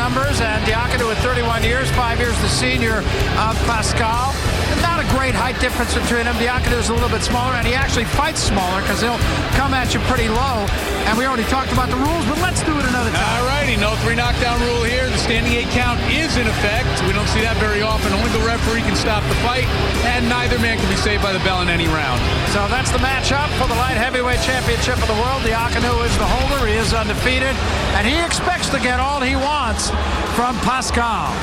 numbers, and Diaconu with 31 years, 5 years the senior of Pascal. Not a great height difference between them. Diaconu is a little bit smaller, and he actually fights smaller because he'll come at you pretty low. And we already talked about the rules, but let's do it another time. All righty, no 3 knockdown rule here. The standing 8 count is in effect. We don't see that very often. Only the referee can stop the fight, and neither man can be saved by the bell in any round. So that's the matchup for the light heavyweight championship of the world. Diaconu is the holder. He is undefeated, and he expects to get all he wants from Pascal.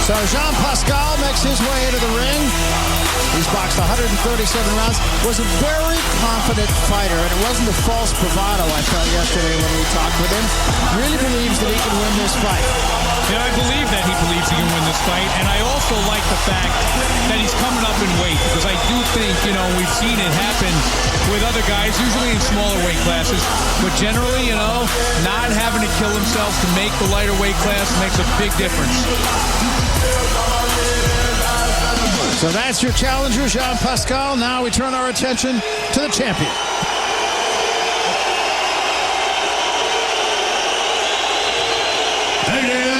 So Jean Pascal makes his way into the ring. He's boxed 137 rounds. Was a very confident fighter, and it wasn't a false bravado I felt yesterday when we talked with him. Really believes that he can win this fight. Yeah, I believe that he believes he can win this fight, and I also like the fact that he's coming up in weight, because I do think, we've seen it happen with other guys, usually in smaller weight classes, but generally, not having to kill himself to make the lighter weight class makes a big difference. So that's your challenger, Jean Pascal. Now we turn our attention to the champion. Adrian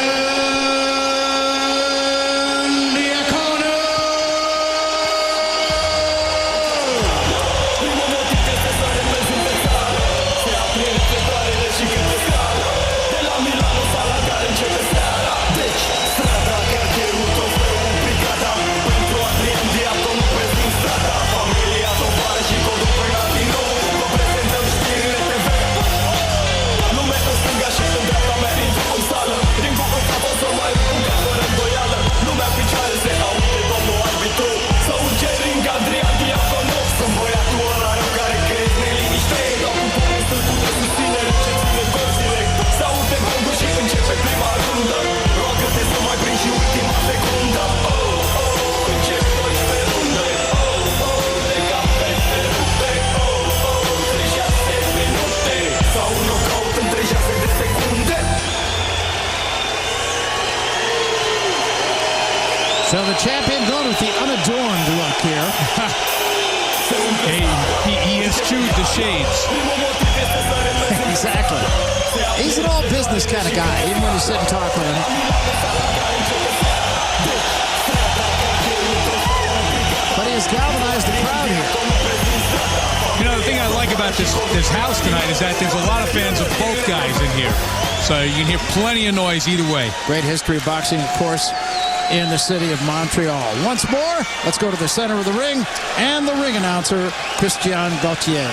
Diaconu. So the champion going with the unadorned look here. He eschewed the shades. Exactly. He's an all business kind of guy, even when you sit and talk with him. But he has galvanized the crowd here. The thing I like about this house tonight is that there's a lot of fans of both guys in here. So you can hear plenty of noise either way. Great history of boxing, of course, in the city of Montreal. Once more, let's go to the center of the ring and the ring announcer, Christian Gauthier.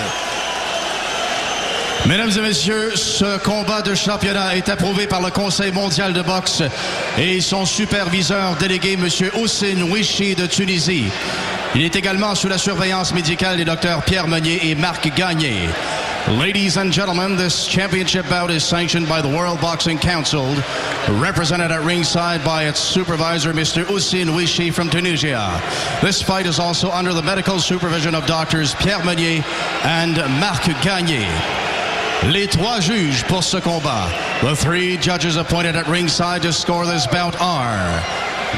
Mesdames et messieurs, ce combat de championnat est approuvé par le Conseil mondial de boxe et son superviseur délégué, M. Houssine Wichi de Tunisie. Il est également sous la surveillance médicale des docteurs Pierre Meunier et Marc Gagné. Ladies and gentlemen, this championship bout is sanctioned by the World Boxing Council, represented at ringside by its supervisor, Mr. Houssine Wichi from Tunisia. This fight is also under the medical supervision of doctors Pierre Meunier and Marc Gagné. Les 3 juges pour ce combat. The 3 judges appointed at ringside to score this bout are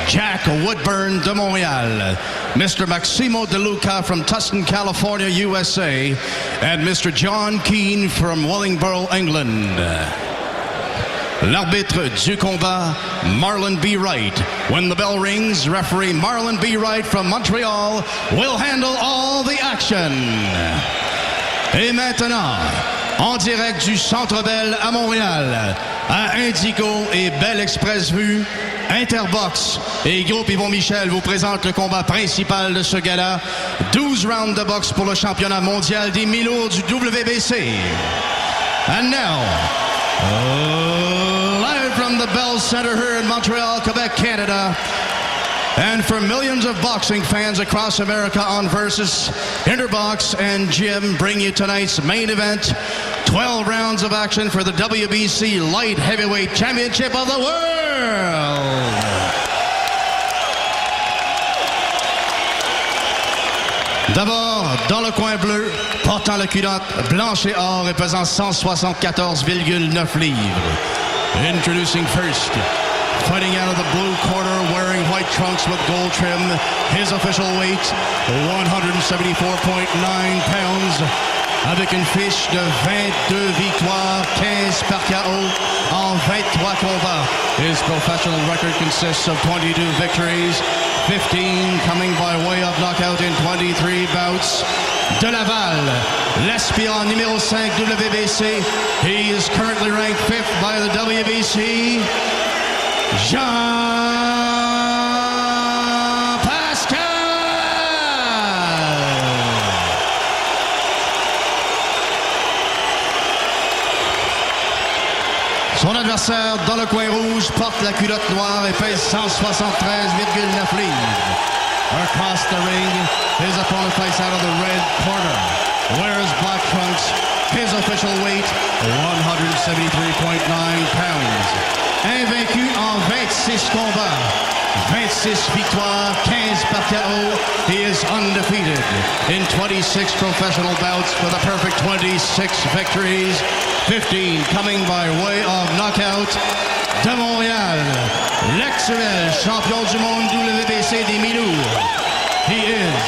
Jack Woodburn de Montréal, Mr. Maximo De Luca from Tustin, California, USA, and Mr. John Keane from Wellingborough, England. L'arbitre du combat, Marlon B. Wright. When the bell rings, referee Marlon B. Wright from Montreal will handle all the action. Et maintenant, en direct du Centre Bell à Montréal, à Indigo et Bell Express Vue, Interbox et Groupe Yvon Michel vous présentent le combat principal de ce gala. 12 rounds de boxe pour le championnat mondial des mi-lourds du WBC. And now, live from the Bell Center here in Montreal, Quebec, Canada, and for millions of boxing fans across America on Versus, Interbox and Jim bring you tonight's main event. 12 rounds of action for the WBC Light Heavyweight Championship of the World. D'abord, dans le coin bleu, portant la culotte blanche et or et pesant 174,9 livres. Introducing first, fighting out of the blue corner, wearing white trunks with gold trim, his official weight, 174.9 pounds, avec une fiche de 22 victoires, 15 par KO en 23 combats. His professional record consists of 22 victories, 15 coming by way of knockout in 23 bouts. De Laval, l'aspirant numéro 5 WBC. He is currently ranked 5th by the WBC. Pascal. Son adversaire dans le coin rouge porte la culotte noire et pèse 173,9 livres. Across the ring, his opponent fights out of the red corner. Wears black trunks. His official weight, 173.9 pounds. Invaincu en 26 combats, 26 victoires, 15 par KO. He is undefeated in 26 professional bouts for the perfect 26 victories, 15 coming by way of knockout. De Montréal, l'actuel champion du monde WBC des mi-lourds. He is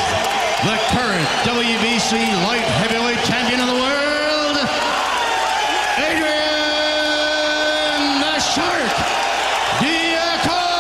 the current WBC light heavyweight champion of the world, Adrian the Shark Diaconu!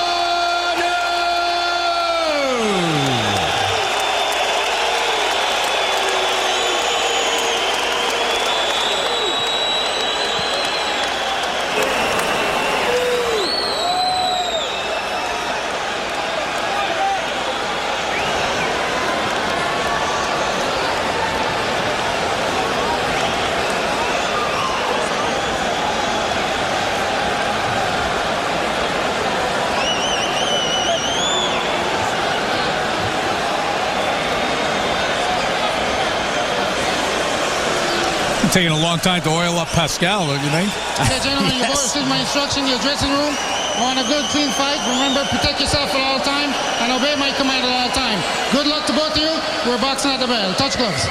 Taking a long time to oil up Pascal, don't you think? Okay, gentlemen, you both received my instruction in your dressing room. Want a good, clean fight. Remember, protect yourself at all time and obey my command at all time. Good luck to both of you. We're boxing at the bell. Touch gloves.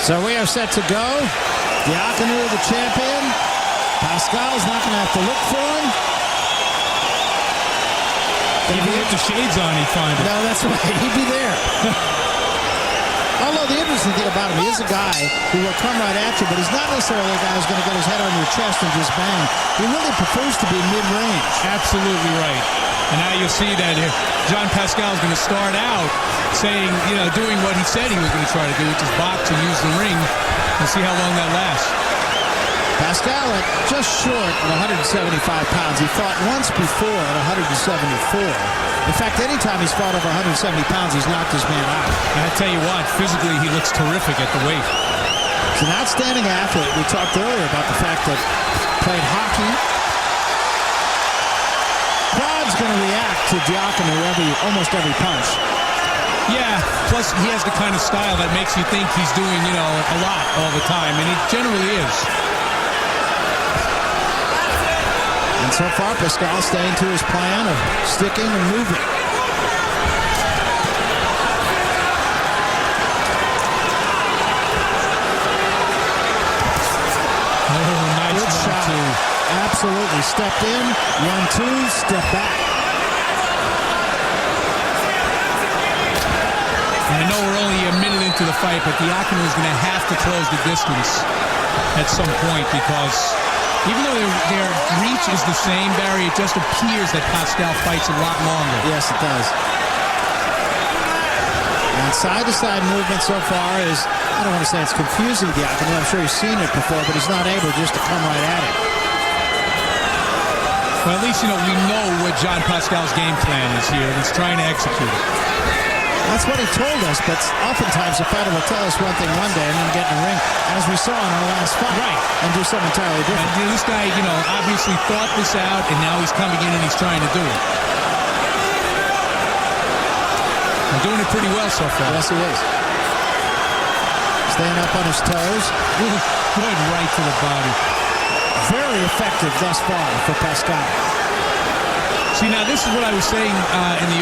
So we are set to go. Diaconu, the champion. Pascal's not going to have to look for him. If he had the shades on, he'd find it. No, that's right. He'd be there. Although the interesting thing about him, he is a guy who will come right at you, but he's not necessarily a guy who's going to get his head on your chest and just bang. He really prefers to be mid-range. Absolutely right. And now you'll see that John Pascal is going to start out saying, doing what he said he was going to try to do, which is box and use the ring. We'll see how long that lasts. Pascal at just short of 175 pounds. He fought once before at 174. In fact, anytime he's fought over 170 pounds, he's knocked his man out. And I tell you what, physically he looks terrific at the weight. He's an outstanding athlete. We talked earlier about the fact that played hockey. Crowd's going to react to Diaconu almost every punch. Yeah, plus he has the kind of style that makes you think he's doing, a lot all the time, and he generally is. And so far, Pascal staying to his plan of sticking and moving. Oh, nice shot. Absolutely. Stepped in, 1-2, step back. I know we're only a minute into the fight, but Diaconu is going to have to close the distance at some point because even though their reach is the same, Barry, it just appears that Pascal fights a lot longer. Yes, it does. And side-to-side movement so far is, I don't want to say it's confusing Diaconu. I'm sure he's seen it before, but he's not able just to come right at it. Well, at least, we know what John Pascal's game plan is here, and he's trying to execute it. That's what he told us, but oftentimes a fighter will tell us one thing one day and then get in the ring, as we saw in our last fight, and do something entirely different. And this guy, obviously thought this out, and now he's coming in and he's trying to do it. And doing it pretty well so far. Yes, he is. Staying up on his toes. Good right to the body. Very effective thus far for Pascal. See, now this is what I was saying in the